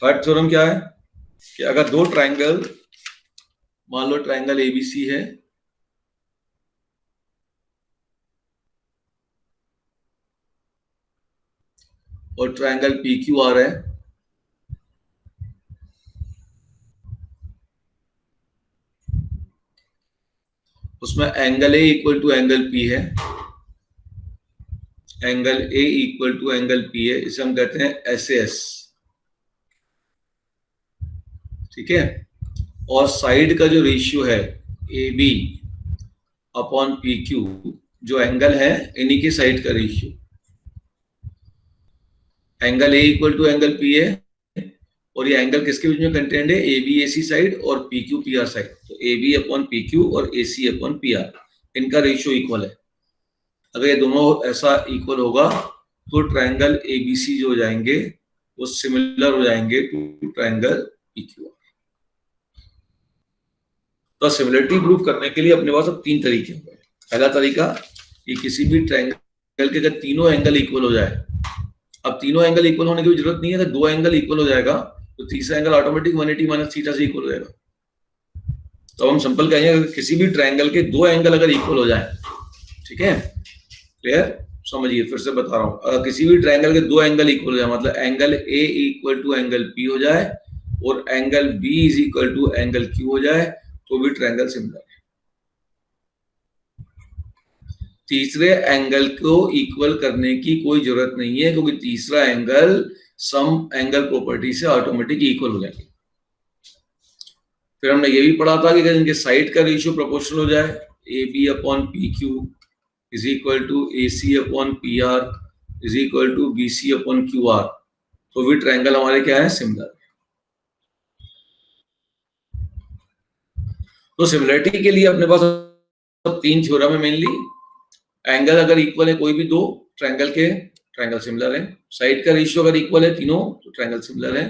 Third theorem क्या है कि अगर दो ट्राइंगल, मान लो ट्राइंगल एबीसी है और ट्राइंगल पीक्यूआर है, उसमें angle A equal to angle P है, angle A equal to angle P है, इसे हम कहते हैं एसएस, ठीक है। और साइड का जो रेशियो है A B upon P Q, जो एंगल है इन्हीं के साइड का ratio, angle A equal to angle P है और ये एंगल किसके बीच में कंटेंड है, A B A C side और P Q P R side, तो A B upon P Q और A C upon P R, इनका रेशियो इक्वल है। अगर ये दोनों ऐसा इक्वल होगा तो ट्राइंगल एबीसी जो हो जाएंगे वो सिमिलर हो जाएंगे टू ट्राइंगल पीक्यूआर। तो सिमिलरिटी प्रूफ करने के लिए अपने पास अब तीन तरीके होंगे। पहला तरीका कि किसी भी ट्राइंगल के अगर तीनों एंगल इक्वल हो जाए, अब तीनों एंगल इक्वल होने की जरूरत नहीं है, अगर दो एंगल इक्वल हो जाएगा तो तीसरा एंगल ऑटोमेटिक 180 माइनस थीटा से इक्वल हो जाएगा। तो हम सिंपल कहेंगे अगर किसी भी ट्राइंगल के दो एंगल अगर इक्वल हो जाए, ठीक है, क्लियर, समझिए फिर से बता रहा हूं, अगर किसी भी ट्राइंगल के दो एंगल इक्वल हो जाए, मतलब angle A equal to angle P हो जाए और angle B is equal to angle Q हो जाए, तो भी ट्राइंगल सिमिलर है। तीसरे एंगल को इक्वल करने की कोई जरूरत नहीं है, क्योंकि तीसरा एंगल सम एंगल प्रॉपर्टी से ऑटोमेटिक इक्वल हो जाएगी। फिर हमने ये भी पढ़ा था कि अगर इनके साइड का रेशियो प्रोपोर्शनल हो जाए, A B upon P Q is equal to AC upon PR is equal to BC upon QR, तो भी ट्रायंगल हमारे क्या है, सिमिलर। तो सिमिलरिटी के लिए अपने पास अब तीन थ्योरम है मेनली। एंगल अगर इक्वल है कोई भी दो ट्रायंगल के, ट्रायंगल सिमिलर है। साइड का रेशियो अगर इक्वल है तीनों, तो ट्रायंगल सिमिलर है।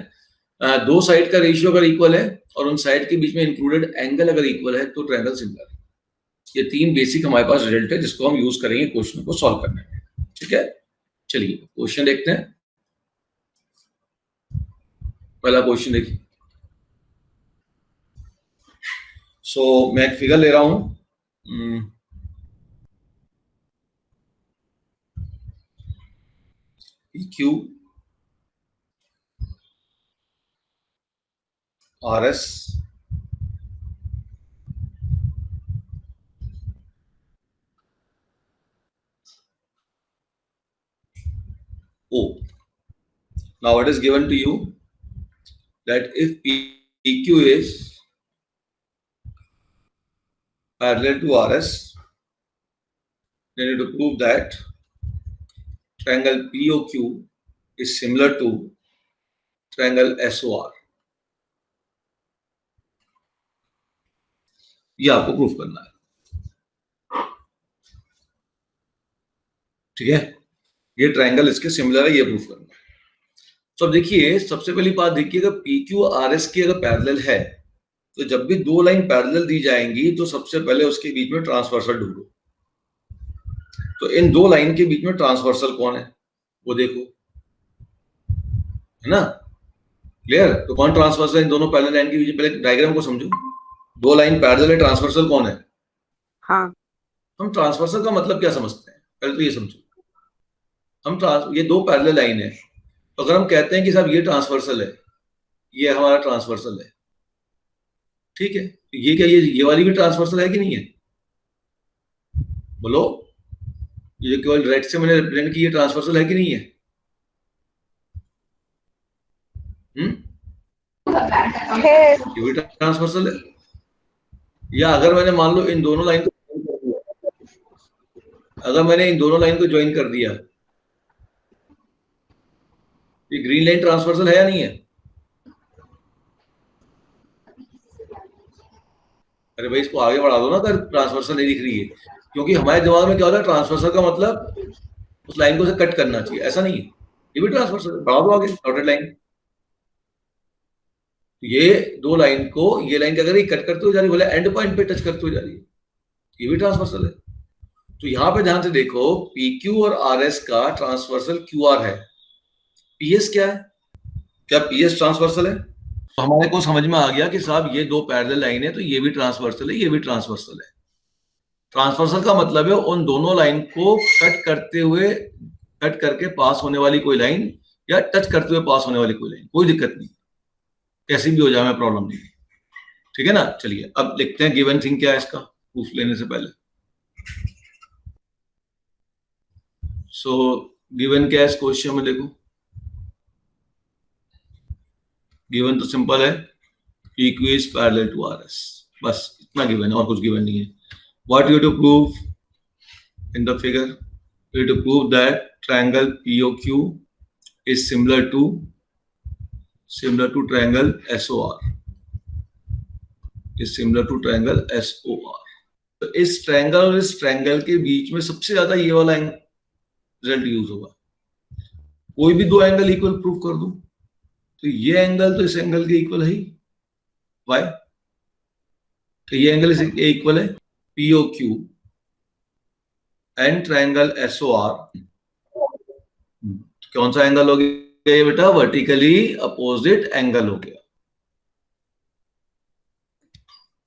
दो साइड का रेशियो अगर इक्वल है और उन साइड के बीच में इंक्लूडेड एंगल अगर इक्वल है, तो ट्रायंगल सिमिलर है। ये तीन बेसिक हमारे पास रिजल्ट है जिसको हम यूज करेंगे क्वेश्चन को सॉल्व करने में, ठीक है। चलिए क्वेश्चन देखते हैं। पहला क्वेश्चन देखिए। मैं एक फिगर ले रहा हूं, PQ RS O. Now it is given to you that if PQ is parallel to RS, then you need to prove that triangle POQ is similar to triangle SOR. ये आपको proof करना है, ठीक है। ये ट्रायंगल इसके similar है, ये प्रूफ करना है। तो अब देखिए, सबसे पहली बात देखिए, अगर PQ RS की अगर पैरेलल है, तो जब भी दो लाइन पैरेलल दी जाएंगी तो सबसे पहले उसके बीच में ट्रांसवर्सल ढूंढो। तो इन दो लाइन के बीच में ट्रांसवर्सल कौन है वो देखो, है ना, क्लियर। तो कौन ट्रांसवर्सल है इन दोनों पैरेलल लाइन के बीच? पहले डायग्राम को समझो। दो लाइन पैरेलल है, ट्रांसवर्सल कौन है? हाँ। हम ट्रांसवर्सल का मतलब क्या समझते हैं, पहले तो ये समझो। ये दो पैरेलल लाइन है, तो अगर हम कहते हैं कि साहब ये ट्रांसवर्सल है, ये हमारा ट्रांसवर्सल है, ठीक है, तो ये क्या, ये वाली भी ट्रांसवर्सल है कि नहीं है? बोलो, ये केवल रेड से मैंने रिप्रेजेंट की, ये ट्रांसवर्सल है कि नहीं है? ये भी ट्रांसवर्सल है। या अगर मैंने मान लो इन दोनों लाइन को, अगर मैंने इन दोनों लाइन को ज्वाइन कर दिया, ये ग्रीन लाइन ट्रांसवर्सल है या नहीं है? अरे भाई इसको आगे बढ़ा दो ना, अगर ट्रांसवर्सल नहीं दिख रही है, क्योंकि हमारे दिमाग में क्या होता है, ट्रांसवर्सल का मतलब उस लाइन को से कट करना चाहिए, ऐसा नहीं है। ये भी ट्रांसवर्सल है, बढ़ा दो आगे डॉटेड लाइन। ये दो लाइन को, ये लाइन क्या कर रही है, कट करते हुए जा रही है, बोले एंड पॉइंट पे टच करते हुए जा रही है, ये भी ट्रांसवर्सल है। तो यहां पे ध्यान से देखो, PQ और RS का ट्रांसवर्सल QR है, PS क्या है, क्या पीएस ट्रांसवर्सल है? तो हमारे को समझ में आ गया कि साहब ये दो पैरेलल लाइन है तो ये भी ट्रांसवर्सल है, ये भी ट्रांसवर्सल है। ट्रांसवर्सल का मतलब है उन दोनों लाइन को कट करके पास होने वाली कोई लाइन या टच करते हुए पास होने वाली कोई लाइन, कोई दिक्कत नहीं, कैसी भी हो जाए, हमें प्रॉब्लम नहीं। ठीक है ना? चलिए अब देखते हैं गिवन थिंग क्या है इसका, प्रूफ लेने से पहले। सो गिवन क्या है इस क्वेश्चन में? देखो गिवन तो सिंपल है, PQ is parallel to RS, बस इतना गिवन है, और कुछ गिवन नहीं है। What you have to prove in the figure? You have to prove that triangle POQ is similar to triangle SOR, is similar to triangle SOR। तो इस triangle और इस ट्रायंगल के बीच में सबसे ज्यादा ये वाला रिजल्ट यूज होगा। कोई भी दो एंगल इक्वल प्रूव कर दूं तो ये एंगल तो इस एंगल के इक्वल है ही। वाई? तो ये एंगल इस इक्वल है POQ एंड ट्रायंगल SOR। कौन सा एंगल हो गया ये बेटा? वर्टिकली अपोजिट एंगल हो गया।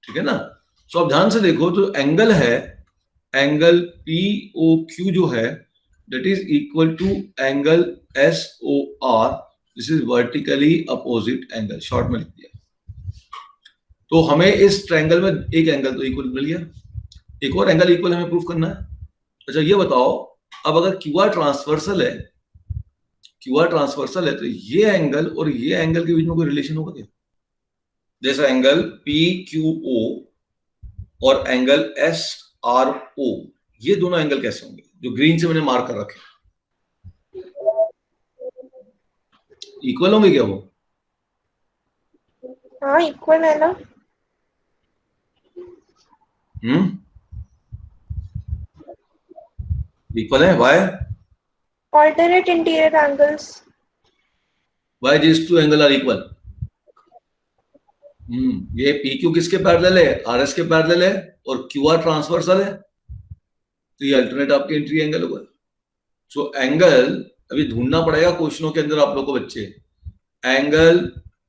ठीक है ना? सो अब ध्यान से देखो, तो एंगल है, एंगल POQ जो है that is equal to angle SOR, this is vertically opposite angle, short में लिख दिया। तो हमें इस ट्रायंगल में एक एंगल तो इक्वल मिल गया, एक और एंगल इक्वल हमें प्रूफ करना है। अच्छा ये बताओ, अब अगर QR ट्रांसवर्सल है, QR ट्रांसवर्सल है तो ये एंगल और ये एंगल के बीच में कोई रिलेशन होगा क्या? जैसा एंगल PQO और एंगल SRO, ये दोनों एंगल कैसे होंगे जो ग्रीन से मैंने मार्क कर रखे? इक्वल होंगे क्या वो? हाँ इक्वल है ना। इक्वल है। Y? Alternate interior angles. Why these two angle are equal? ये PQ किसके पैरेलल है? RS के पैरेलल है, और QR ट्रांसवर्सल है, तो ये अल्टरनेट आपके इंट्री एंगल होगा। सो एंगल अभी ढूंढना पड़ेगा क्वेश्चनों के अंदर आप लोग को बच्चे। Angle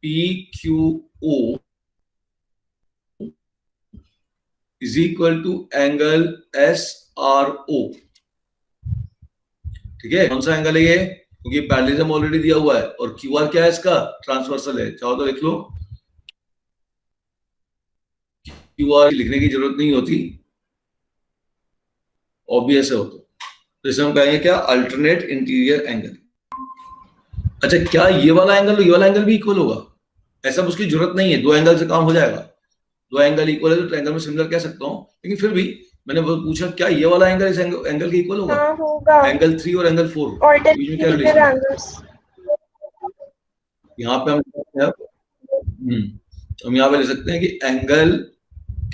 PQO is equal to angle SRO। ठीक है, कौन सा एंगल है ये? क्योंकि पैरेललिज्म ऑलरेडी दिया हुआ है, और QR क्या है इसका? ट्रांसवर्सल है। चाहो तो लिख लो, QR लिखने की जरूरत नहीं होती, ऑब्वियस है वो तो इसे हम कहेंगे क्या? Alternate interior angle. अच्छा क्या ये वाला एंगल भी इक्वल होगा? ऐसा उसकी जरूरत नहीं है, दो एंगल से काम हो जाएगा। दो एंगल इक्वल है तो ट्रायंगल में सिमिलर कह सकता हूं, लेकिन फिर भी मैंने पूछा क्या ये वाला एंगल इस एंगल के इक्वल होगा? हाँ होगा। एंगल 3 और एंगल 4 बीच में क्या रिलेशन है? यहाँ पे हम यहाँ पे ले सकते हैं कि angle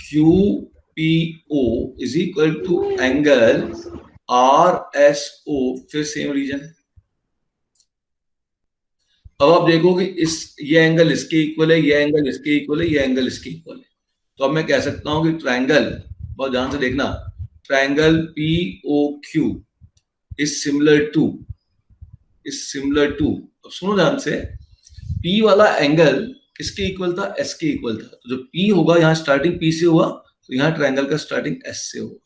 QPO is equal to angle RSO, फिर सेम रीजन। अब आप देखो कि ये एंगल इसके इक्वल है, ये एंगल इसके इक्वल है, ये एंगल इसके इक्वल है, तो अब मैं कह सकता हूं कि ट्रायंगल, बहुत ध्यान से देखना, triangle POQ is similar to, अब सुनो ध्यान से, P वाला एंगल किसके इक्वल था? S के इक्वल था। तो जो P होगा, यहाँ स्टार्टिंग P से हुआ, तो यहाँ ट्रायंगल का स्टार्टिंग S से होगा।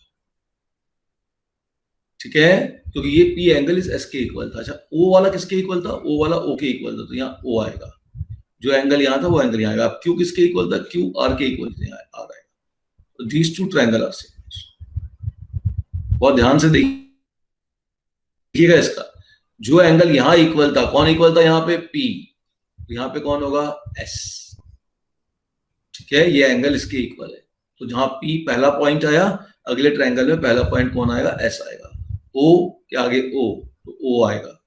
ठीक है, क्योंकि ये P एंगल इस S के इक्वल था। अच्छा O वाला किसके इक्वल था? O वाला O के इक्वल था, तो यहाँ O आएगा। जो एंगल यहाँ था वो एंगल यहाँ आएगा। अब Q किसके इक्वल था? Q R के इक्वल आ रहा है। तो these two triangle are same. बहुत ध्यान से देखिएगा इसका, जो एंगल यहाँ इक्वल था, कौन इक्वल था यहाँ पे? P, यहाँ पे कौन होगा? S। ठीक है, ये एंगल इसके इक्वल है, तो जहां P पहला पॉइंट आया, अगले ट्रायंगल में पहला पॉइंट कौन आएगा? S आएगा। O के आगे O, तो O आएगा।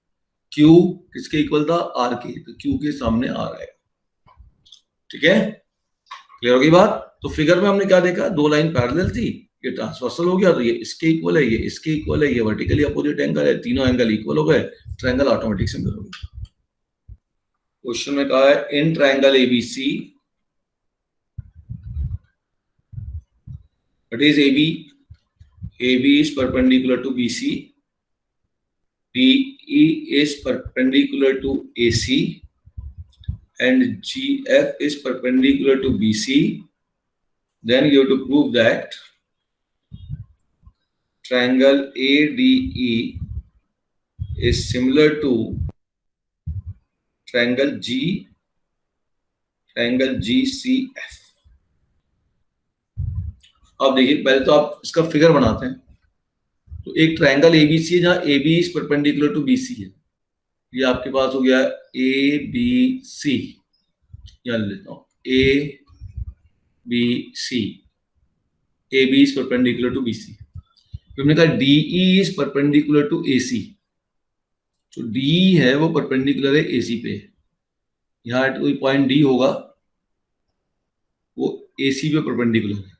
Q किसके इक्वल था? R के, तो Q के सामने R आएगा। ठीक है, क्लियर होगी बात? तो फिगर में हमने क्या देखा? दो लाइन पैरेलल थी, ये ट्रांसवर्सल हो गया, तो ये इसके इक्वल है, ये इसके इक्वल है, ये वर्टिकली अपोजिट एंगल है, तीनों एंगल इक्वल हो गए, ट्रायंगल ऑटोमेटिक सिमिलर हो गया। क्वेश्चन में कहा है इन triangle ABC, what is AB? AB is perpendicular to BC, BE is perpendicular to AC, and GF is perpendicular to BC, then you have to prove that triangle ADE is similar to triangle GCF. अब देखिए, पहले तो आप इसका figure बनाते हैं। तो एक ट्रायंगल ABC है जहां AB is perpendicular to BC है। ये आपके पास हो गया ABC, यहां लेता हूं ABC, AB is perpendicular to BC। फिर हमने कहा DE is perpendicular to AC, तो DE है वो परपेंडिकुलर है AC पे। यहाँ कोई पॉइंट D होगा वो AC पे परपेंडिकुलर है।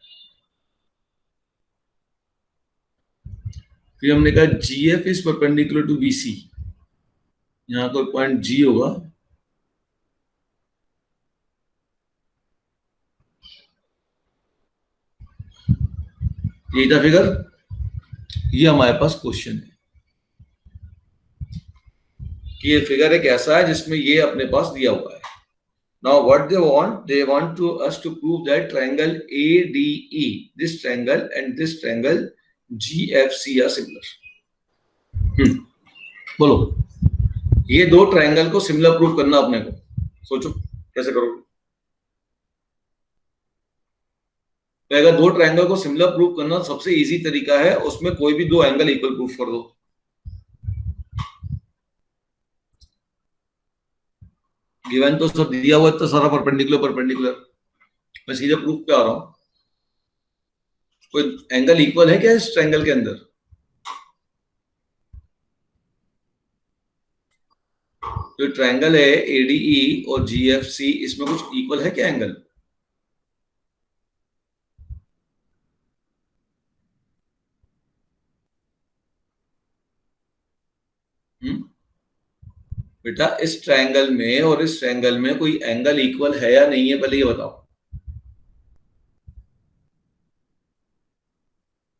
फिर हमने कहा GF is perpendicular to BC, यहाँ कोई पॉइंट G होगा यही था फिगर। ये हमारे पास क्वेश्चन है कि ये फिगर एक ऐसा है जिसमें ये अपने पास दिया हुआ है। Now what they want to us to prove that triangle ADE, this triangle and this triangle GFC are similar. बोलो, ये दो ट्रायंगल को सिमिलर प्रूव करना अपने को, सोचो कैसे करोगे। तो अगर दो ट्रायंगल को सिमिलर प्रूव करना सबसे इजी तरीका है, उसमें कोई भी दो एंगल इक्वल प्रूफ कर दो। गिवन तो सब दिया हुआ है, सारा परपेंडिकुलर, मैं सीधे प्रूफ पे आ रहा हूं। कोई एंगल इक्वल है क्या इस ट्रायंगल के अंदर? जो ट्रायंगल है ADE और GFC, इसमें कुछ इक्वल है क्या एंगल? बेटा, इस ट्रायंगल में और इस ट्रायंगल में कोई एंगल इक्वल है या नहीं है, पहले ये बताओ।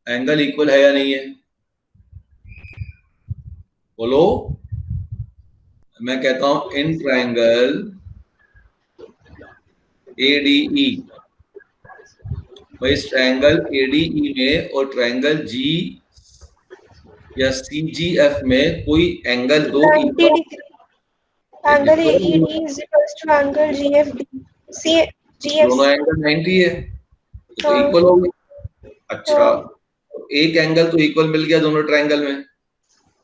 एंगल इक्वल है या नहीं है, बोलो। मैं कहता हूं इन ट्रायंगल ADE, इस ट्रायंगल ADE में और ट्रायंगल G या CGF में कोई एंगल दो angle AED is equals to angle GFD. GFC दोनों एंगल 90 है, तो इक्वल हो गए। अच्छा, एक एंगल तो इक्वल मिल गया दोनों ट्रायंगल में।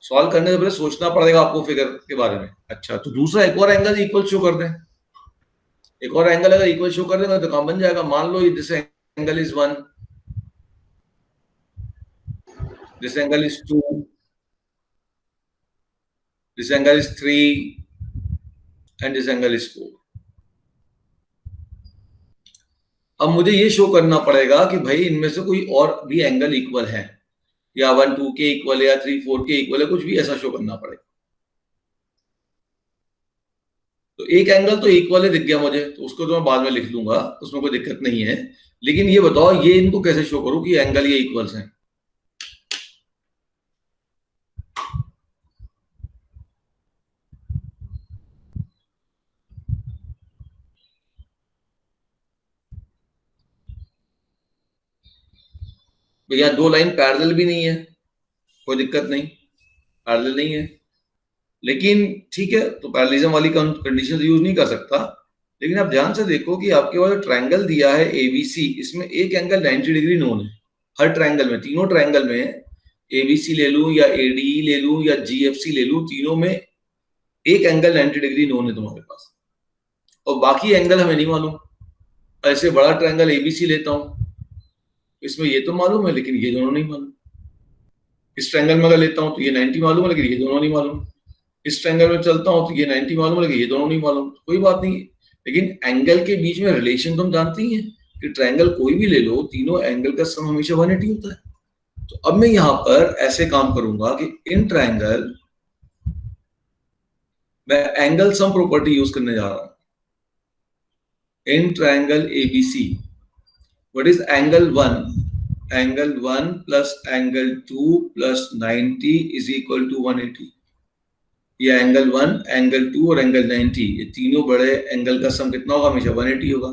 सॉल्व करने से पहले सोचना पड़ेगा आपको फिगर के बारे में। अच्छा, तो दूसरा एक और एंगल इक्वल शो कर दें। एक और एंगल अगर इक्वल शो कर देंगे तो काम बन जाएगा। मान लो this angle is 1, this angle is 2, this angle is 3 and this angle is 4। अब मुझे ये शो करना पड़ेगा कि भाई इनमें से कोई और भी एंगल इक्वल है, या 1 2 के इक्वल है, या 3 4 के इक्वल है, कुछ भी ऐसा शो करना पड़ेगा। तो एक एंगल तो इक्वल है दिख गया मुझे, तो उसको तो मैं बाद में लिख लूंगा, उसमें कोई दिक्कत नहीं है। लेकिन ये बताओ, ये इनको कैसे शो करूं कि एंगल ये इक्वल्स हैं? भैया दो लाइन पैरेलल भी नहीं है, कोई दिक्कत नहीं, पैरेलल नहीं है, लेकिन ठीक है, तो पैरेललिज्म वाली कंडीशन यूज नहीं कर सकता। लेकिन आप ध्यान से देखो कि आपके पास ट्रायंगल दिया है ABC, इसमें एक एंगल 90 डिग्री नोन है हर ट्रायंगल में। तीनों ट्रायंगल में ABC ले लूं या ADE ले लूं या GFC ले लूं, तीनों में एक एंगल 90 डिग्री नोन है तुम्हारे पास, और बाकी एंगल हमें नहीं मालूम। ऐसे बड़ा ट्रायंगल ABC लेता हूं, इसमें ये तो मालूम है लेकिन ये दोनों नहीं मालूम। इस ट्रायंगल में अगर लेता हूं तो ये 90 मालूम है लेकिन ये दोनों नहीं मालूम। इस ट्रायंगल में चलता हूं तो ये 90 मालूम है लेकिन ये दोनों नहीं मालूम। कोई बात नहीं, लेकिन एंगल के बीच में रिलेशन तुम जानती हैं कि ट्रायंगल कोई भी ले लो, तीनों एंगल का सम हमेशा 180 होता है। तो अब मैं यहां पर ऐसे काम करूंगा कि इन ट्रायंगल मैं एंगल सम प्रॉपर्टी यूज करने जा रहा हूं। In triangle ABC, what is angle 1? Angle 1 plus angle 2 plus 90 is equal to 180। ये एंगल 1, एंगल 2 और एंगल 90, ये तीनों बड़े एंगल का सम कितना होगा? हमेशा 180 होगा.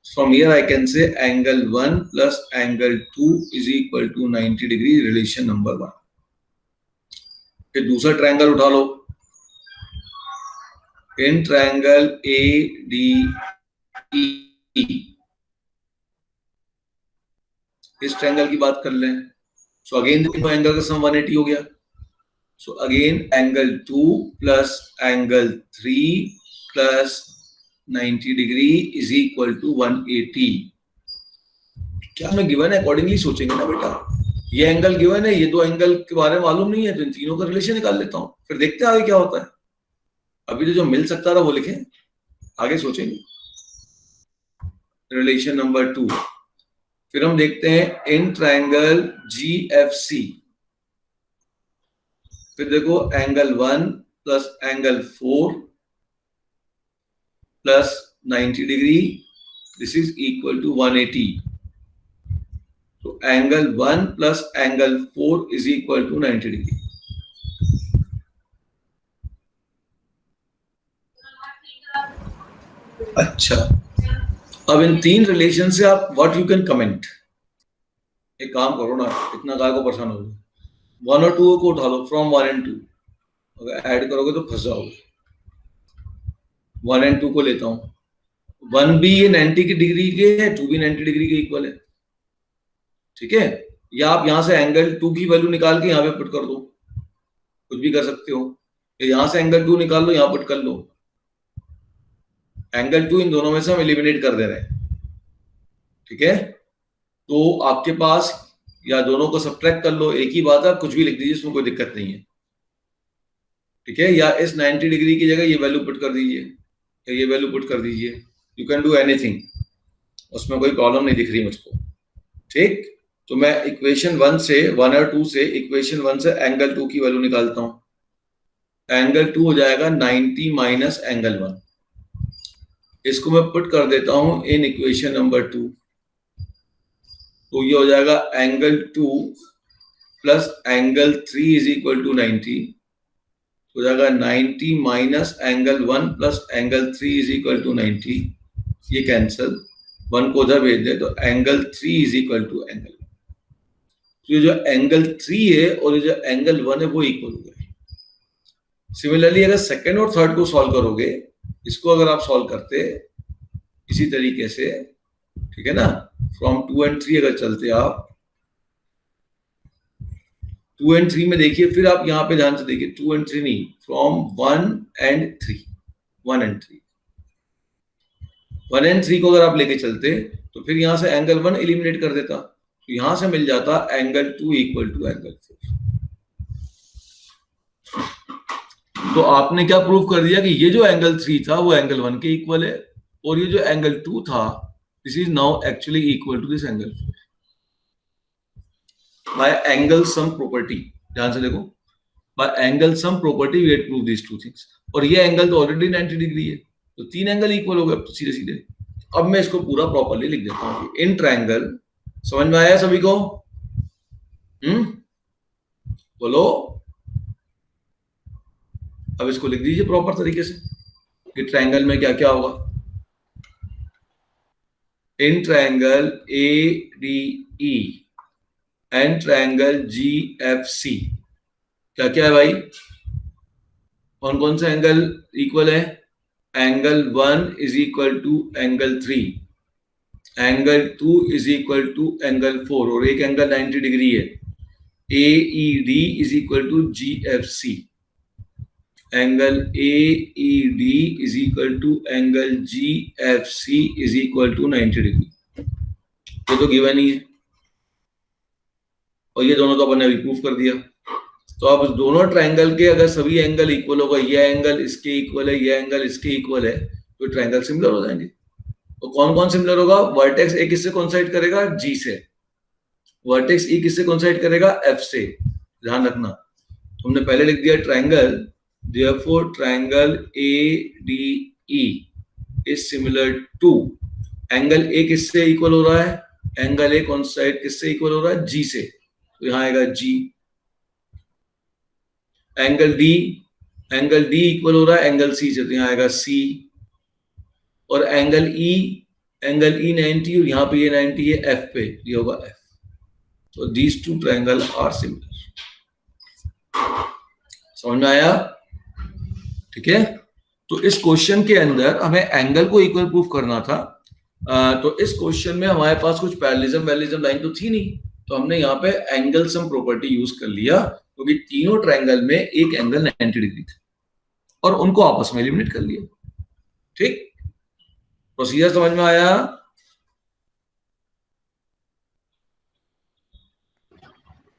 From here I can say angle 1 plus angle 2 is equal to 90 degree, relation number 1. फिर दूसरा ट्रायंगल उठा लो. इन ट्रायंगल ADE, इस ट्रायंगल की बात कर लें. सो अगेन देखो एंगल का सम 180 हो गया. So again angle 2 plus angle 3 plus 90 degree is equal to 180. क्या हमें गिवन है अकॉर्डिंगली सोचेंगे ना बेटा. ये एंगल गिवन है, ये दो एंगल के बारे में मालूम नहीं है, तो इन तीनों का रिलेशन निकाल लेता हूं, फिर देखते हैं आगे क्या होता है. अभी तो जो मिल सकता था वो लिखें, आगे सोचेंगे. Relation number 2. फिर हम देखते हैं इन ट्रायंगल GFC. फिर देखो angle 1 plus angle 4 plus 90 degree, this is equal to 180. तो angle 1 plus angle 4 is equal to 90 degree. अच्छा, अब इन तीन रिलेशन से आप व्हाट यू कैन कमेंट. एक काम करो ना, इतना काय को परेशान हो. 1 और 2 को उठा लो फ्रॉम 1 एंड 2. अगर ऐड करोगे तो फंस जाओगे. 1 एंड 2 को लेता हूं. 1 भी ये 90 की डिग्री के है, 2 भी 90 डिग्री के इक्वल है. ठीक है. या आप यहां से एंगल 2 की वैल्यू निकाल के यहां पे पुट कर दो, कुछ भी कर सकते हो. यहां से एंगल 2 निकाल लो, यहां पुट कर लो. एंगल 2 इन दोनों में से हम एलिमिनेट कर दे रहे हैं. ठीक है. तो आपके पास या दोनों को सब्ट्रैक्ट कर लो, एक ही बात है, कुछ भी लिख दीजिए, इसमें कोई दिक्कत नहीं है. ठीक है. या इस 90 डिग्री की जगह ये वैल्यू पुट कर दीजिए, या ये वैल्यू पुट कर दीजिए. यू कैन डू एनीथिंग, उसमें कोई प्रॉब्लम नहीं दिख रही मुझको. ठीक. तो मैं इक्वेशन 1 से 1 और 2 से इक्वेशन 1 से एंगल 2 की वैल्यू निकालता हूं. एंगल 2 हो जाएगा 90 माइनस एंगल 1. इसको मैं पुट कर देता हूं इन इक्वेशन नंबर 2. तो ये हो जाएगा angle 2 plus angle 3 is equal to 90. हो जाएगा 90 minus angle 1 plus angle 3 is equal to 90. ये कैंसल, 1 को उधर भेज दे तो angle 3 is equal to angle 1. तो ये जो एंगल 3 है और ये जो एंगल 1 है वो इक्वल हो गए. सिमिलरली अगर सेकंड और थर्ड को सॉल्व करोगे, इसको अगर आप सॉल्व करते इसी तरीके से, ठीक है ना, फ्रॉम 2 एंड 3 अगर चलते आप 2 एंड 3 में देखिए, फिर आप यहां पे ध्यान से देखिए, 2 एंड 3 नहीं, फ्रॉम 1 एंड 3, 1 एंड 3, 1 एंड 3 को अगर आप लेके चलते तो फिर यहां से एंगल 1 एलिमिनेट कर देता, तो यहां से मिल जाता एंगल 2 इक्वल टू एंगल 4. तो आपने क्या प्रूव कर दिया कि ये जो एंगल 3 था वो एंगल 1 के इक्वल है, और ये जो एंगल 2 था this is now actually equal to this angle 4 by angle sum property. ध्यान से देखो, by angle sum property we had prove this two things. और ये एंगल तो ऑलरेडी 90 डिग्री है, तो तीन एंगल इक्वल हो गए तो सीधे सीधे. अब मैं इसको पूरा प्रॉपर्ली लिख देता हूं. इन ट्रायंगल, समझ में आया सभी को? बोलो. अब इसको लिख दीजिए प्रॉपर तरीके से कि ट्रायंगल में क्या क्या होगा. In triangle ADE and triangle GFC क्या क्या है भाई? कौन कौन सा एंगल इक्वल है? Angle 1 is equal to angle 3, angle 2 is equal to angle 4, और एक एंगल 90 डिग्री है. AED is equal to GFC. Angle AED is equal to angle GFC is equal to 90 degree. ये तो गिवन ही है, और ये दोनों तो अपन ने अभी प्रूफ कर दिया. तो अब दोनों ट्रायंगल के अगर सभी एंगल इक्वल होगा, ये एंगल इसके इक्वल है, ये एंगल इसके इक्वल है, तो ट्रायंगल सिमिलर हो जाएंगे. तो कौन कौन सिमिलर होगा? वर्टेक्स ए किससे कोइंसाइड करेगा? G से. वर्टेक्स E किससे कोइंसाइड करेगा? F से. ध्यान रखना, तुमने पहले लिख दिया triangle, therefore triangle ADE is similar to. Angle A किससे इक्वल हो रहा है? एंगल A कोइंसाइड किससे इक्वल हो रहा है? G से. तो यहां आएगा G. Angle D angle D equal हो रहा है एंगल सी से, तो यहाँ आएगा सी, और एंगल ई 90 और यहाँ पे ये 90 है एफ पे, ये होगा एफ। तो these two triangle are similar. समझ में आया? ठीक है, तो इस क्वेश्चन के अंदर हमें एंगल को इक्वल प्रूफ करना था। तो इस क्वेश्चन में हमारे पास कुछ पैरेललिज्म लाइन तो थी नहीं, तो हमने यहाँ पे एंगल सम प्रॉपर्टी यूज कर लिया, क्योंकि तीनों ट्रायंगल में एक एंगल 90 डिग्री था और उनको आपस में एलिमिनेट कर लिया। ठीक, प्रोसीजर समझ में आया?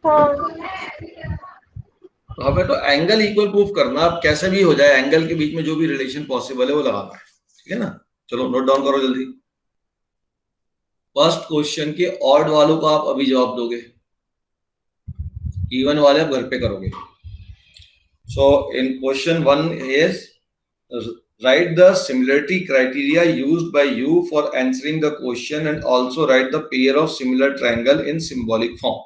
हाँ। तो हमें तो एंगल इक्वल प्रूफ करना, अब कैसे भी हो जाए एंगल के बीच में जो भी रिलेशन पॉसिबल है वो लगाना है। ठीक है ना? चलो नोट डाउन करो जल्दी। फर्स्ट क्वेश्चन के ऑड वालों का आप अभी जवाब दोगे, इवन वाले आप घर पे करोगे। So in question 1 is write the similarity criteria used by you for answering the question and also write the pair of similar triangle in symbolic form।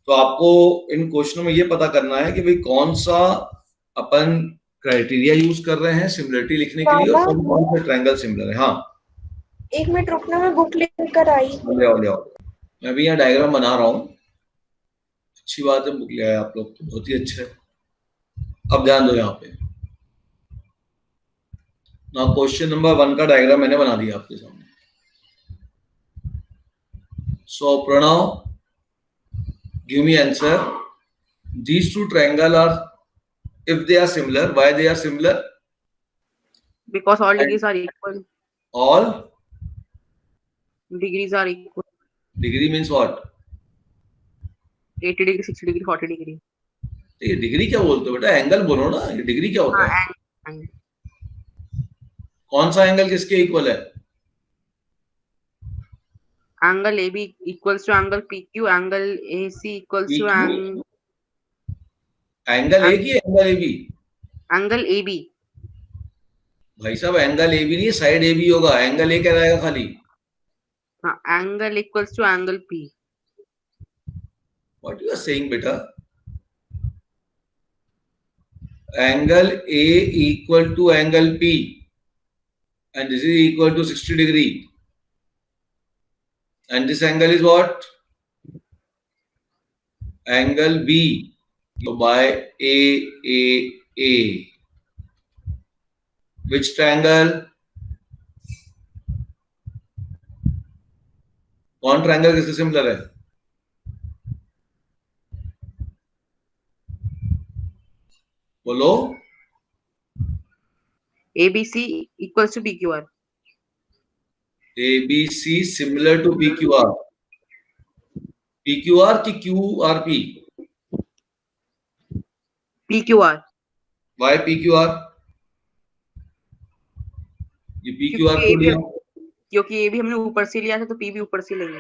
तो आपको इन क्वेश्चनों में ये पता करना है कि भाई कौन सा अपन क्राइटेरिया यूज कर रहे हैं सिमिलरिटी लिखने के लिए और कौन कौन से ट्रायंगल सिमिलर है। हाँ, एक मिनट रुकना, मैं बुक लेकर आई। ले आओ। मैं भी यहाँ डायग्राम बना रहा हूँ। अच्छी बात है, बुक ले आए आप लोग तो बहुत ही अच्छा है। अब ध्यान दो यहाँ पे ना, क्वेश्चन नंबर 1 का डायग्राम मैंने बना दिया आपके सामने। So Pranav, give me answer. These two triangle are, if they are similar, why they are similar? Because all degrees are equal. All Degrees are equal. degree means what? 80 degree, 60 degree, 40 degree. तो ये degree क्या बोलते हो बेटा? Angle बोलो ना, ये degree क्या होता है? Angle. कौन सा एंगल किसके इक्वल है? Angle AB equals to angle PQ. Angle AC equals to PQ? Angle A की angle A B? angle AB. भाई साहब एंगल ए बी नहीं, साइड ए बी होगा। एंगल ए क्या रहेगा खाली? हाँ, angle equals to angle P. What you are saying बेटा? Angle A equal to angle P and this is equal to 60 degree and this angle is what? Angle B. So by A. Which triangle? कौन triangle किससे similar है? बोलो। ABC equals to PQR. ABC similar to PQR. PQR की QRP? PQR. Why PQR? ये PQR को लिया क्योंकि ये भी हमने ऊपर से लिया था तो P भी ऊपर से लेंगे।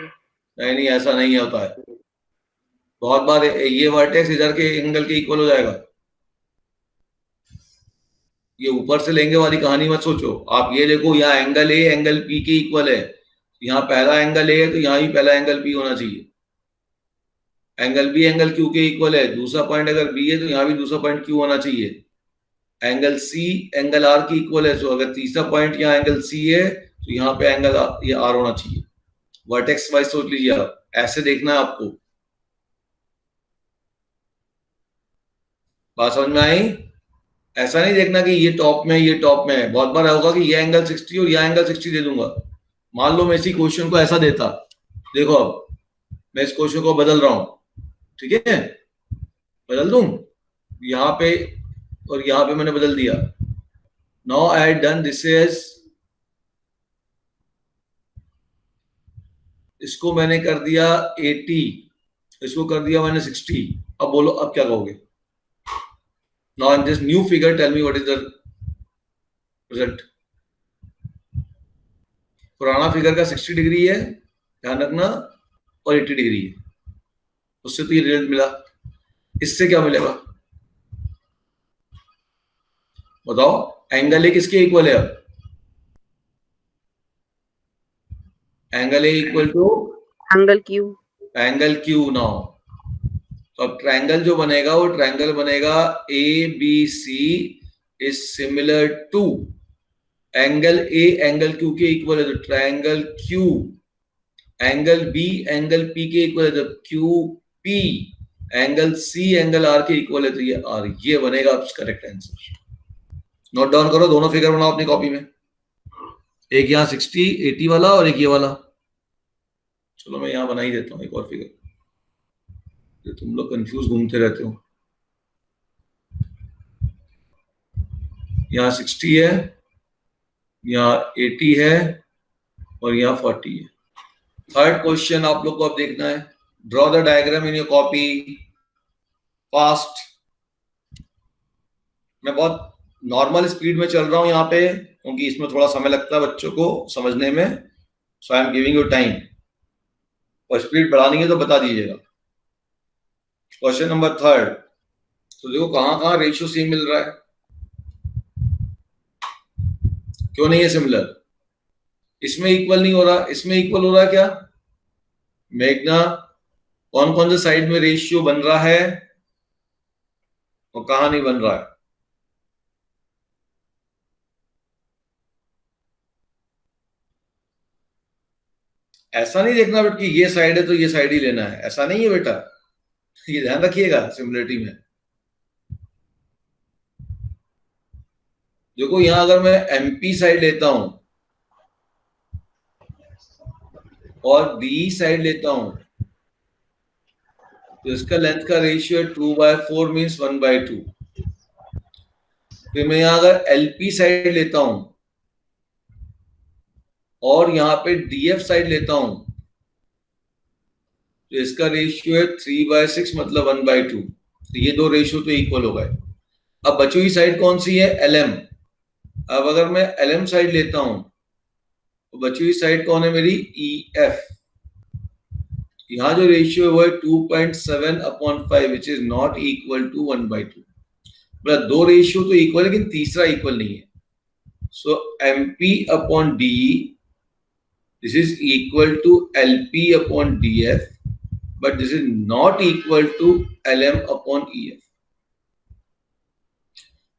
नहीं, ऐसा नहीं होता है। बहुत बार ये वर्टेक्स इधर के एंगल के इक्वल हो जाएगा। ये ऊपर से लेंगे वाली कहानी मत सोचो। आप ये देखो, यहाँ एंगल ए एंगल पी के इक्वल है। यहाँ पहला एंगल ए है तो यहाँ ही पहला एंगल पी होना चाहिए। एंगल बी एंगल क्यू के इक्वल है। दूसरा पॉइंट अगर बी है तो यहाँ भी दूसरा पॉइंट क्यू होना चाहिए। एंगल सी एंगल आर की इक्वल है, तो अगर तीसरा पॉइंट यहाँ एंगल सी है तो यहाँ पे एंगल ये आर होना चाहिए। वर्टेक्स वाइज सोच लीजिए आप, ऐसे देखना है आपको। बात समझ में आई? ऐसा नहीं देखना कि ये टॉप में ये टॉप में है। बहुत बार होगा कि ये एंगल 60 और यह एंगल 60 दे दूंगा। मान लो मैं इसी क्वेश्चन को ऐसा देता, देखो अब मैं इस क्वेश्चन को बदल रहा हूं, ठीक है, बदल दूं यहाँ पे और यहाँ पे मैंने बदल दिया। Now I had done this is, इसको मैंने कर दिया 80, इसको कर दिया मैंने 60। अब बोलो अब क्या कहोगे? Now in this new figure, tell me what is the result? पुराना फिगर का 60 डिग्री है, ध्यान रखना, और 80 डिग्री है। उससे तो ये रिजल्ट मिला। इससे क्या मिलेगा बताओ? एंगल ए किसके इक्वल है? अब angle A equal to angle Q. Angle Q. Now तो अब ट्रायंगल जो बनेगा वो ट्रायंगल बनेगा ABC is similar to angle A angle Q के इक्वल है, तो triangle Q angle B angle P के इक्वल है, तो QP angle C angle R के इक्वल है, तो ये R, ये बनेगा करेक्ट आंसर। नोट डाउन करो, दोनों फिगर बनाओ अपनी कॉपी में, एक यहाँ 60 80 वाला और एक ये वाला। चलो मैं यहाँ बना ही देता हूँ एक और फिगर, तो तुम लोग कंफ्यूज घूमते रहते हो। यहाँ 60 है, यहाँ 80 है और यहाँ 40 है। थर्ड क्वेश्चन आप लोग को अब देखना है, draw the diagram in your copy fast. मैं बहुत नॉर्मल स्पीड में चल रहा हूं यहाँ पे, क्योंकि इसमें थोड़ा समय लगता है बच्चों को समझने में, so I am giving you time. और स्पीड बढ़ानी है तो बता दीजिएगा। क्वेश्चन नंबर थर्ड, तो देखो कहां कहां रेशियो सेम मिल रहा है, क्यों नहीं है सिमिलर? इसमें इक्वल नहीं हो रहा, इसमें इक्वल हो रहा है क्या? मेघना, कौन कौन से साइड में रेशियो बन रहा है और कहां नहीं बन रहा है? ऐसा नहीं देखना बेटा कि ये साइड है तो ये साइड ही लेना है, ऐसा नहीं है बेटा, ये ध्यान रखिएगा सिमिलरिटी में। देखो यहां अगर मैं MP साइड लेता हूं और DE साइड लेता हूं, तो इसका लेंथ का रेशियो है 2/4 मीन्स 1/2। फिर मैं यहां अगर LP साइड लेता हूं और यहाँ पे DF साइड लेता हूं, तो इसका रेशियो है 3/6 मतलब 1/2। तो ये दो रेशियो तो इक्वल हो गए। अब बची हुई साइड कौन सी है? LM। अब अगर मैं LM साइड लेता हूं तो बची हुई साइड कौन है मेरी? EF। यहाँ जो रेशियो है वो है 2.7/5 which is not equal to 1/2। मतलब दो रेशियो तो इक्वल है लेकिन तीसरा इक्वल नहीं है। सो MP/DE this is equal to LP/DF but this is not equal to LM/EF।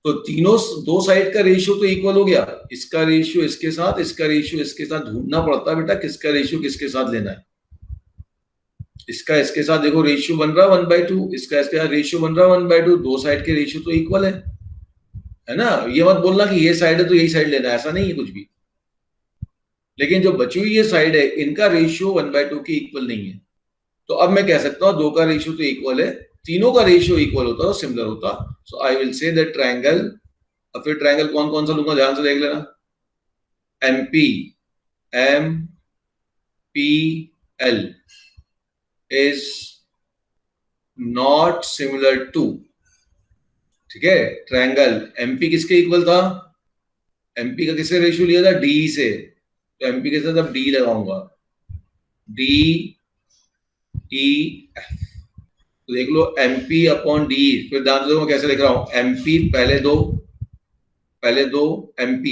तो तीनों दो साइड का रेशियो तो इक्वल हो गया, इसका रेशियो इसके साथ, इसका रेशियो इसके साथ। ढूंढना पड़ता है बेटा किसका रेशियो किसके साथ लेना है। इसका इसके साथ देखो रेशियो बन रहा है 1/2, इसका इसके साथ रेशियो बन रहा है 1/2। दो साइड के रेशियो तो इक्वल है ना। ये मत बोलना कि ये साइड है तो यही साइड लेना है, ऐसा नहीं है कुछ भी। लेकिन जो बची हुई ये साइड है इनका रेशियो 1/2 के इक्वल नहीं है। तो अब मैं कह सकता हूं दो का रेशियो तो इक्वल है, तीनों का रेशियो इक्वल होता है, सिमिलर होता। So I will say that triangle. अब फिर ट्रायंगल कौन कौन सा लूंगा ध्यान से देख लेना। MPL is not similar to, ठीक है। ट्रायंगल MP किसके इक्वल था? MP का किससे रेशियो लिया था? DE से। तो MP के साथ अब D लगाऊंगा, DEF। तो देख लो MP/DE। फिर ध्यान दो मैं कैसे लिख रहा हूं, MP पहले दो MP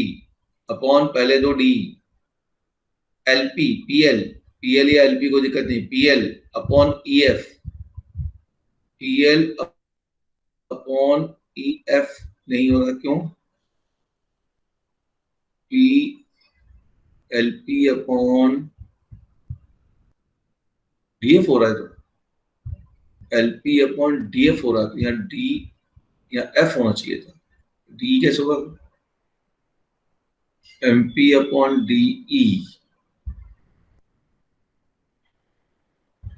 अपॉन पहले दो DE, LP PL या LP को दिक्कत नहीं, PL/EF, PL/EF नहीं होगा क्यों? LP/DF हो रहा है, तो LP/DF हो रहा है, तो यहाँ D या F होना चाहिए था। D कैसे होगा? MP/DE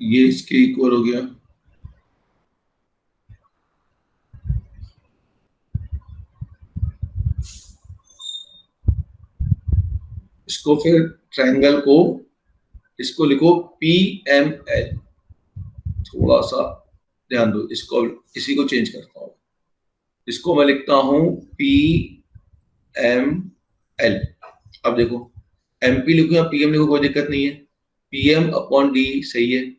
ये इसके इक्वल हो गया। इसको फिर ट्रायंगल को इसको लिखो PML। थोड़ा सा ध्यान दो, इसको इसी को चेंज करता हूं, इसको मैं लिखता हूं PML। अब देखो MP लिखो या PM लिखो कोई दिक्कत नहीं है, PM/D सही है,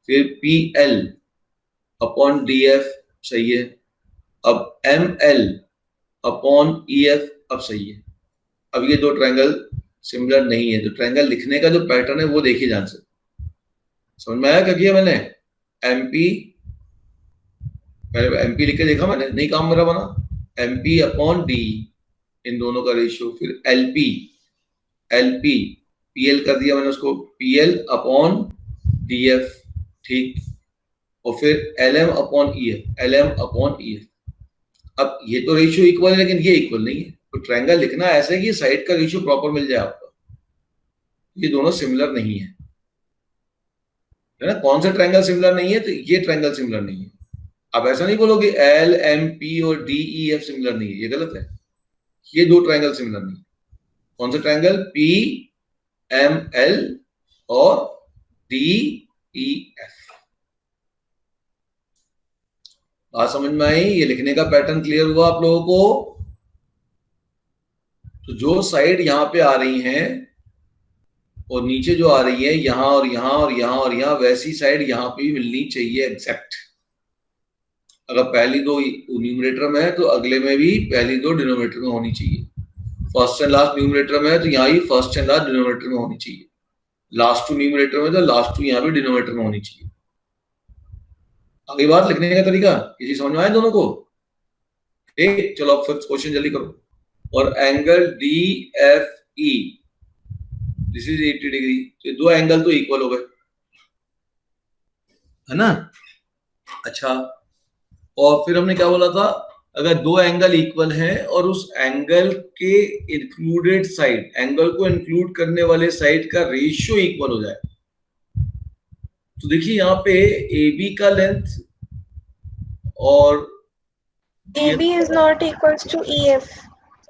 फिर PL/DF सही है, अब ML/EF अब सही है। अब ये दो ट्रायंगल सिमिलर नहीं है, तो ट्रायंगल लिखने का जो पैटर्न है वो देखिए ध्यान से। समझ में आया क्या किया मैंने? MP पहले एमपी लिख के देखा मैंने, नहीं काम मेरा बना, एमपी अपॉन डी, इन दोनों का रेशियो, फिर एलपी, एलपी पीएल कर दिया मैंने उसको, पीएल अपॉन डीएफ, ठीक, और फिर LM upon EF, LM upon EF. अब ये तो रेशियो इक्वल है लेकिन ये इक्वल नहीं है, तो ट्रायंगल लिखना ऐसा है कि साइड का रेशियो प्रॉपर मिल जाए आपको, ये दोनों सिमिलर नहीं है ना। कौन सा ट्रायंगल सिमिलर नहीं है? तो ये ट्रायंगल सिमिलर नहीं है। आप ऐसा नहीं बोलोगे एल एम पी और डी ई एफ सिमिलर नहीं है, ये गलत है। ये दो ट्रायंगल सिमिलर नहीं है। कौन सा ट्रायंगल? पी एम एल और डी ई एफ। बात समझ में आई? ये लिखने का पैटर्न क्लियर हुआ आप लोगों को? तो जो साइड यहां पे आ रही हैं और नीचे जो आ रही है यहां और यहां और यहां और यहां, वैसी साइड यहां पे भी मिलनी चाहिए एग्जैक्ट। अगर पहली दो न्यूमरेटर में है तो अगले में भी पहली दो डिनोमिनेटर में होनी चाहिए। फर्स्ट एंड लास्ट न्यूमरेटर में है तो यहाँ ही फर्स्ट एंड लास्ट डिनोमिनेटर में होनी चाहिए। लास्ट टू न्यूमरेटर में तो लास्ट टू यहाँ भी डिनोमिनेटर में होनी चाहिए। अगली बात लिखने का तरीका किसी समझ में आए दोनों को? ठीक, चलो अब फिफ्थ क्वेश्चन जल्दी करो। और angle D F E this is 80 degree, तो दो एंगल तो इक्वल हो गए, है ना? अच्छा, और फिर हमने क्या बोला था? अगर दो एंगल इक्वल हैं और उस एंगल के इंक्लूडेड साइड, एंगल को इंक्लूड करने वाले साइड का रेशियो इक्वल हो जाए, तो देखिए यहाँ पे AB का लेंथ और AB is not equals to EF.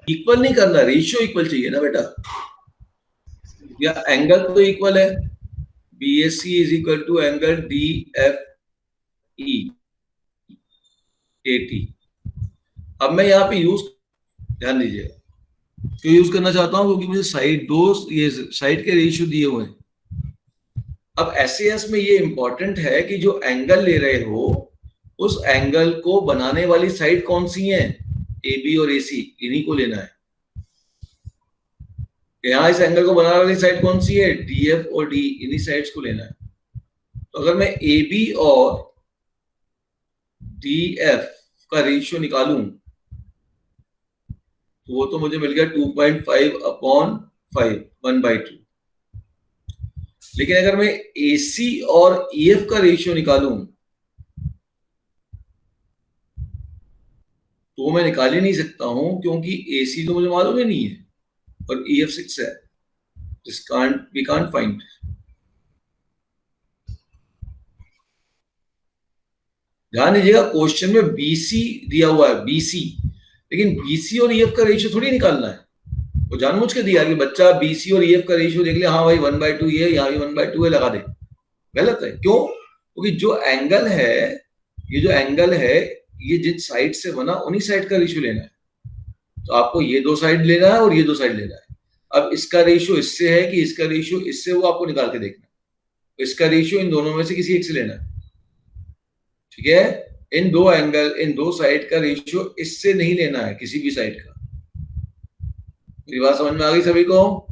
Equal नहीं करना, रेशियो इक्वल चाहिए ना बेटा, या एंगल तो इक्वल है, BAC is equal to angle DFE 80। अब मैं यहाँ पे यूज, ध्यान दीजिएगा, क्यों यूज करना चाहता हूँ? क्योंकि मुझे साइड दो, ये साइड के रेशियो दिए हुए हैं। अब SAS में ये इंपॉर्टेंट है कि जो एंगल ले रहे हो उस एंगल को बनाने वाली साइड कौन सी है? AB और AC, इन्हीं को लेना है। यहाँ इस एंगल को बनाने वाली साइड कौन सी है? DF और D, इन्हीं साइड्स को लेना है। तो अगर मैं AB और DF का रेशियो निकालूं तो वो तो मुझे मिल गया 2.5 अपॉन 5, 1/2। लेकिन अगर मैं AC और EF का रेशियो निकालूं तो मैं निकाल ही नहीं सकता हूं, क्योंकि AC तो मुझे मालूम ही नहीं है और EF 6 है। We can't find। ध्यान दीजिएगा, क्वेश्चन में BC दिया हुआ है, BC, लेकिन BC और EF का रेशियो थोड़ी निकालना है। वो जानबूझ के दिया कि बच्चा BC और EF का रेशियो देख ले, हाँ भाई 1/2 ये, यहाँ भी 1/2 है, लगा दे। गलत है। क्यों? क्योंकि जो एंगल है, ये जो एंगल है, ये जिस साइड से बना उन्हीं साइड का रेशियो लेना है। तो आपको ये दो साइड लेना है और ये दो साइड लेना है। अब इसका रेशियो इससे है कि इसका रेशियो इससे, वो आपको निकाल के देखना है। इसका रेशियो इन दोनों में से किसी एक से लेना है, ठीक है? इन दो एंगल, इन दो साइड का रेशियो इससे नहीं लेना है, किसी भी साइड का। मेरी बात समझ में आ गई सभी को?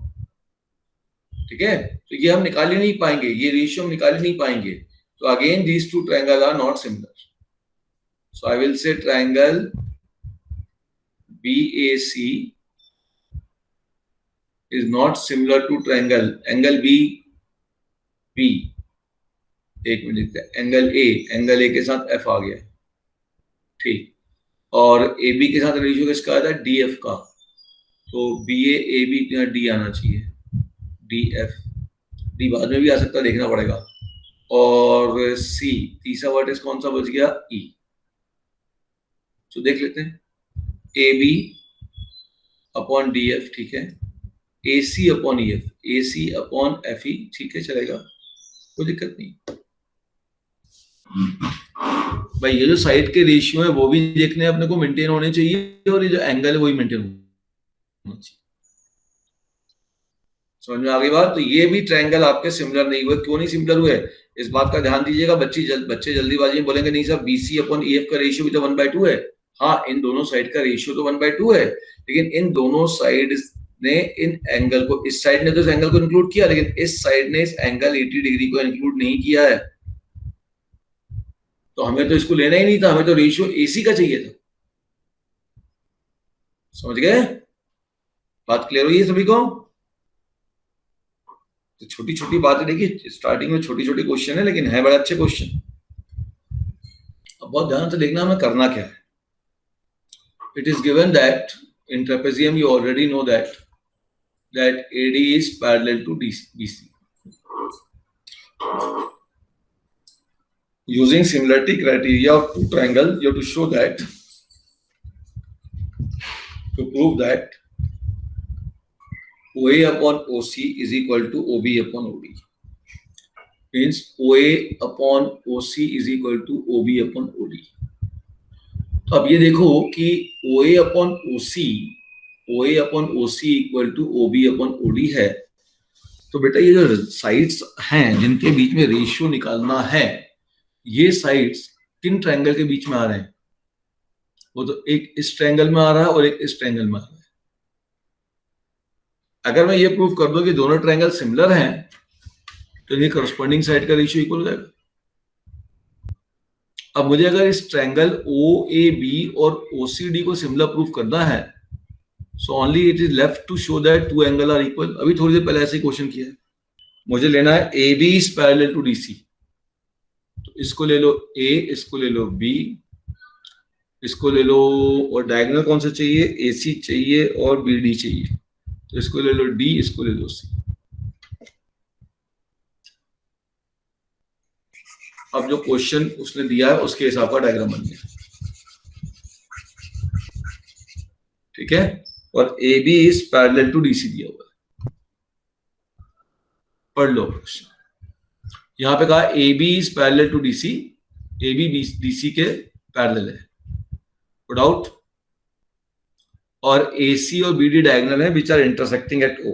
ठीक है, तो ये हम निकाल ही नहीं पाएंगे, ये रेशियो हम निकाल ही नहीं पाएंगे। तो again these two triangle are not similar, so I will say triangle BAC is not similar to triangle angle B। एक मिनट, एंगल A के साथ F आ गया, ठीक, और AB के साथ रेशियो किसका आता है? DF का। तो BA AB के यहाँ D आना चाहिए, DF, D बाद में भी आ सकता है, देखना पड़ेगा। और C, तीसरा वर्टेक्स कौन सा बच गया? E। तो देख लेते हैं, AB अपॉन DF, ठीक है, AC upon EF, AC upon FE, ठीक है, चलेगा, कोई दिक्कत नहीं। भाई ये जो साइड के रेशियो है वो भी देखने अपने को मेंटेन होने चाहिए, और ये जो एंगल है वही मेंटेन होना चाहिए। समझ में आ गई बात? तो ये भी ट्रायंगल आपके सिमिलर नहीं हुए। क्यों नहीं सिमिलर हुए, इस बात का ध्यान दीजिएगा। बच्चे जल्दीबाजी में बोलेंगे नहीं सर BC अपॉन EF का रेशियो भी तो 1/2 है। हाँ, इन दोनों साइड का रेशियो तो 1/2 है, लेकिन इन दोनों साइड ने इन एंगल को, इस साइड ने तो इस एंगल को इंक्लूड किया, लेकिन इस साइड ने इस एंगल 80 डिग्री को इंक्लूड नहीं किया है। तो तो हमें तो इसको लेना ही नहीं था, हमें तो रेशियो AC का चाहिए था। समझ गए? बात क्लियर हुई है सभी को? तो छोटी छोटी बातें देखिए, स्टार्टिंग में छोटी छोटी क्वेश्चन है लेकिन है बड़े अच्छे क्वेश्चन। अब बहुत ध्यान से देखना हमें करना क्या है। It is given that in trapezium you already know that AD is parallel to BC. Using similarity criteria of two triangles, you have to show that, to prove that OA upon OC is equal to OB upon OD. Means OA upon OC is equal to OB upon OD. तो अब ये देखो कि OA upon OC equal to OB upon OD है, तो बेटा ये जो साइड्स हैं जिनके बीच में रेशियो निकालना है, ये साइड्स किन ट्रायंगल के बीच में आ रहे हैं? वो तो एक इस ट्रायंगल में आ रहा है और एक इस ट्रायंगल में आ रहा है। अगर मैं ये प्रूव कर दूं कि दोनों ट्रायंगल सिमिलर हैं, तो ये करस्पॉन्डिंग साइड का रेशियो इक्वल हो जाएगा। अब मुझे अगर इस ट्रायंगल OAB और OCD को सिमिलर प्रूफ करना है, so only it is left to show that two angle are equal. अभी थोड़ी देर पहले ऐसे ही क्वेश्चन किया है। मुझे लेना है AB is parallel to DC, तो इसको ले लो A, इसको ले लो B, इसको ले लो, और डायगोनल कौन सा चाहिए? AC चाहिए और BD चाहिए, तो इसको ले लो D, इसको ले लो C। अब जो क्वेश्चन उसने दिया है उसके हिसाब का डायग्राम बन गया, ठीक है। और AB is parallel to DC दिया हुआ है, पढ़ लो क्वेश्चन। यहां पे कहा AB is parallel to DC, AB DC के पैरेलल है, नो डाउट। और AC और BD डायगोनल है which are intersecting at O,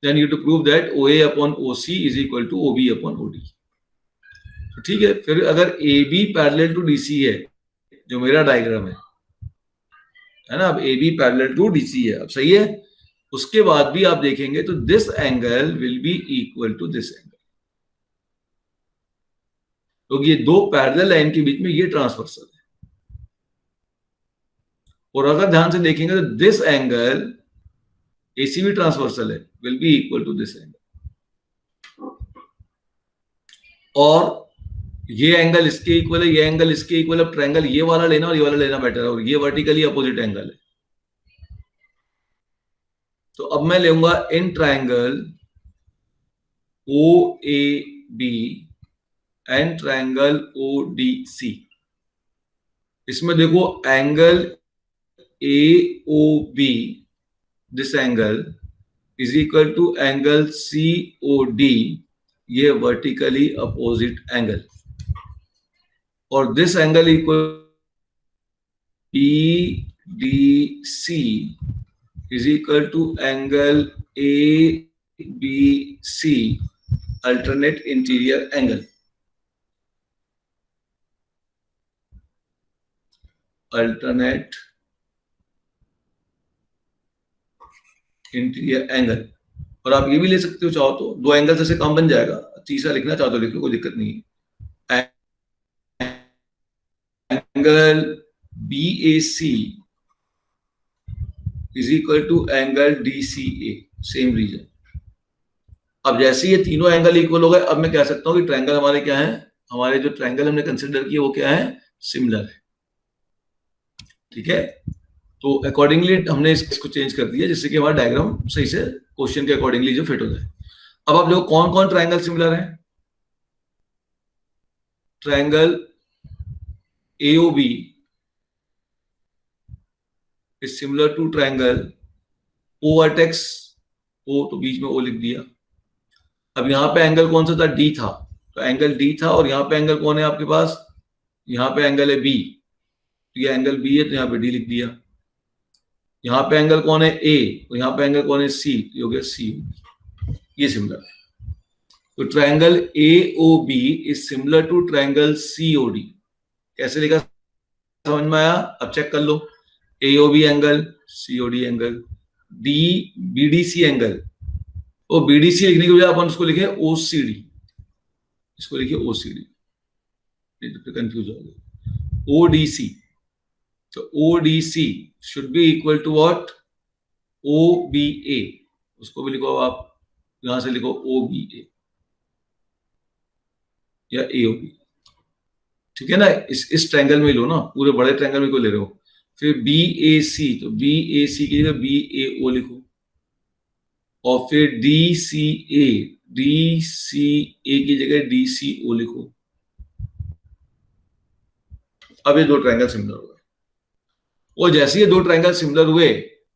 then you to prove that OA upon OC is equal to OB upon OD। ठीक है, फिर अगर AB parallel to DC है, जो मेरा डायग्राम है ना, अब AB पैरेलल टू DC है, अब सही है। उसके बाद भी आप देखेंगे तो this angle will be equal to this angle, क्योंकि ये दो पैरेलल लाइन के बीच में ये ट्रांसवर्सल है। और अगर ध्यान से देखेंगे तो दिस एंगल AC भी ट्रांसवर्सल है, will be equal to this angle. और ये एंगल इसके इक्वल है, ये एंगल इसके इक्वल है। ट्रायंगल ये वाला लेना और ये वाला लेना बेटर है, और ये वर्टिकली अपोजिट एंगल है। तो अब मैं लूंगा in triangle OAB and triangle ODC। इसमें देखो angle AOB, this angle is equal to angle COD, ये वर्टिकली अपोजिट एंगल। और this angle equal BDC is equal to angle ABC, alternate interior angle, alternate interior angle. और आप ये भी ले सकते हो चाहो तो, दो एंगल से काम बन जाएगा। तीसरा लिखना चाहो तो लिख लो, कोई दिक्कत नहीं है। Angle BAC is equal to angle DCA, same reason. अब जैसे ये तीनों एंगल इक्वल हो गए, अब मैं कह सकता हूं कि ट्रायंगल हमारे क्या है, हमारे जो ट्रायंगल हमने कंसिडर किए वो क्या है? सिमिलर है, ठीक है। तो अकॉर्डिंगली हमने इसको चेंज कर दिया, जिससे कि हमारा डायग्राम सही से क्वेश्चन के अकॉर्डिंगली जो फिट हो जाए। अब आप देखो कौन कौन ट्रायंगल सिमिलर है। Triangle AOB is similar to triangle O vertex O, तो बीच में O लिख दिया। अब यहां पे एंगल कौन सा था? D था, तो एंगल D था। और यहां पे एंगल कौन है आपके पास? यहां पे एंगल है B, तो ये एंगल B है, तो यहां पे D लिख दिया। यहां पे एंगल कौन है? A, तो यहां पे एंगल कौन है? C, तो ये हो गया C। ये सिमिलर है। तो triangle AOB is similar to triangle COD। कैसे लिखा, समझ में आया? अब चेक कर लो, AOB angle, COD angle, BDC angle. और BDC लिखने की बजाय अपन उसको लिखे OCD, इसको लिखिए OCD। नहीं तो फिर कंफ्यूज हो गए। ODC, तो ODC should be equal to what? OBA, उसको भी लिखो आप, यहां से लिखो OBA या AOB, ठीक है ना। इस ट्रायंगल में लो ना, पूरे बड़े ट्रायंगल में क्यों ले रहे हो? फिर BAC, तो BAC की जगह BAO लिखो, और फिर DCA की जगह DCO लिखो। अब ये दो ट्रायंगल सिमिलर हो गए, और जैसे ये दो ट्रायंगल सिमिलर हुए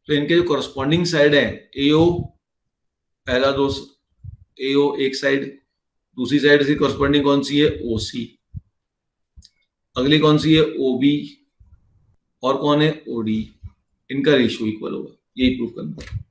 तो इनके जो कॉरस्पॉन्डिंग साइड है AO, पहला दो AO एक साइड, दूसरी साइड से कॉरस्पॉन्डिंग कौन सी है? OC, अगली कौन सी है? OB, और कौन है? OD, इनका रेशियो इक्वल होगा, यही प्रूफ करना है।